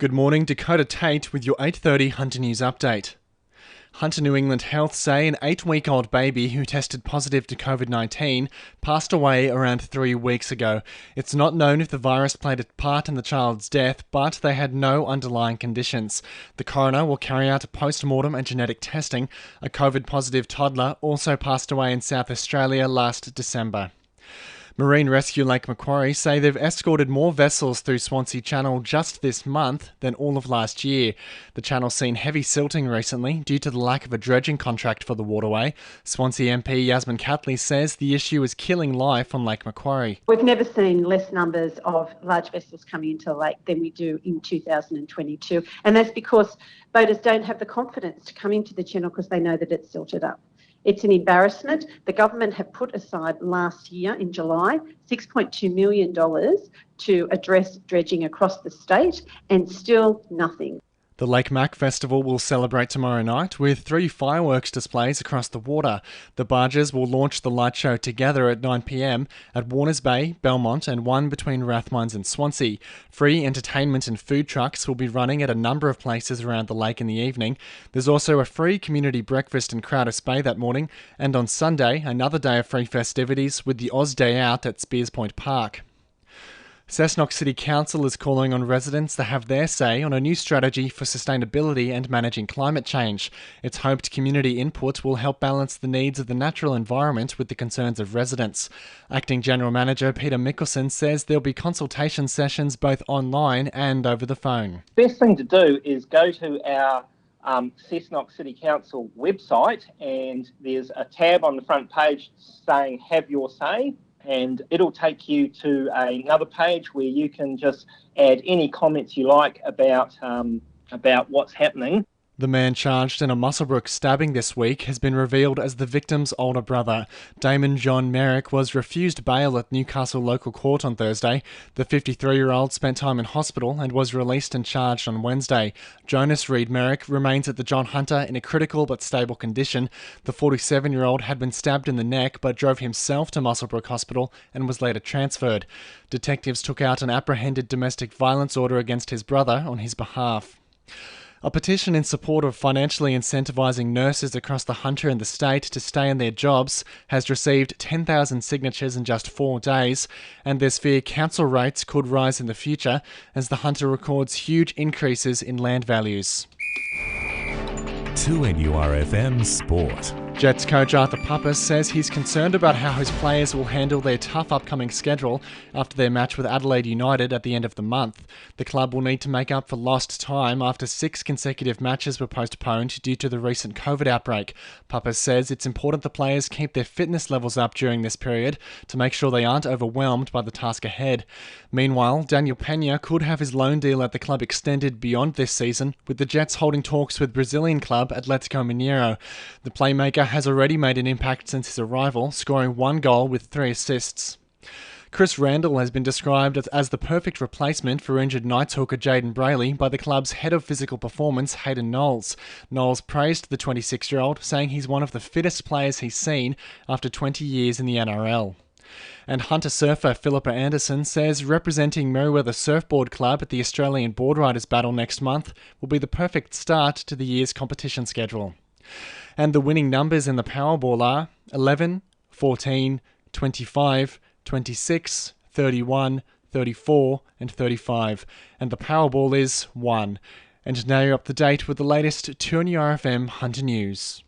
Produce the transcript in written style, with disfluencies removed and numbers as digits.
Good morning, Dakota Tait with your 8:30 Hunter News update. Hunter New England Health say an 8-week-old baby who tested positive to COVID-19 passed away around 3 weeks ago. It's not known if the virus played a part in the child's death, but they had no underlying conditions. The coroner will carry out a post-mortem and genetic testing. A COVID-positive toddler also passed away in South Australia last December. Marine Rescue Lake Macquarie say they've escorted more vessels through Swansea Channel just this month than all of last year. The channel's seen heavy silting recently due to the lack of a dredging contract for the waterway. Swansea MP Yasmin Catley says the issue is killing life on Lake Macquarie. We've never seen less numbers of large vessels coming into the lake than we do in 2022. And that's because boaters don't have the confidence to come into the channel because they know that it's silted up. It's an embarrassment. The government have put aside last year in July $6.2 million to address dredging across the state, and still nothing. The Lake Mac Festival will celebrate tomorrow night with 3 fireworks displays across the water. The barges will launch the light show together at 9 p.m. at Warners Bay, Belmont and one between Rathmines and Swansea. Free entertainment and food trucks will be running at a number of places around the lake in the evening. There's also a free community breakfast in Crowders Bay that morning, and on Sunday, another day of free festivities with the Oz Day Out at Spears Point Park. Cessnock City Council is calling on residents to have their say on a new strategy for sustainability and managing climate change. It's hoped community input will help balance the needs of the natural environment with the concerns of residents. Acting General Manager Peter Mickelson says there'll be consultation sessions both online and over the phone. Best thing to do is go to our Cessnock City Council website, and there's a tab on the front page saying Have Your Say. And it'll take you to another page where you can just add any comments you like about what's happening. The man charged in a Muswellbrook stabbing this week has been revealed as the victim's older brother. Damon John Merrick was refused bail at Newcastle local court on Thursday. The 53-year-old spent time in hospital and was released and charged on Wednesday. Jonas Reed Merrick remains at the John Hunter in a critical but stable condition. The 47-year-old had been stabbed in the neck but drove himself to Muswellbrook Hospital and was later transferred. Detectives took out an apprehended domestic violence order against his brother on his behalf. A petition in support of financially incentivising nurses across the Hunter and the state to stay in their jobs has received 10,000 signatures in just 4 days, and there's fear council rates could rise in the future as the Hunter records huge increases in land values. 2NURFM Sport. Jets coach Arthur Papas says he's concerned about how his players will handle their tough upcoming schedule after their match with Adelaide United at the end of the month. The club will need to make up for lost time after 6 consecutive matches were postponed due to the recent COVID outbreak. Papas says it's important the players keep their fitness levels up during this period to make sure they aren't overwhelmed by the task ahead. Meanwhile, Daniel Pena could have his loan deal at the club extended beyond this season, with the Jets holding talks with Brazilian club Atletico Mineiro. The playmaker has already made an impact since his arrival, scoring 1 goal with 3 assists. Chris Randall has been described as the perfect replacement for injured Knights hooker Jayden Brayley by the club's head of physical performance, Hayden Knowles. Knowles praised the 26-year-old, saying he's one of the fittest players he's seen after 20 years in the NRL. And Hunter surfer Philippa Anderson says representing Merewether Surfboard Club at the Australian Board Riders Battle next month will be the perfect start to the year's competition schedule. And the winning numbers in the Powerball are 11, 14, 25, 26, 31, 34 and 35. And the Powerball is 1. And now you're up to date with the latest 2NURFM Hunter News.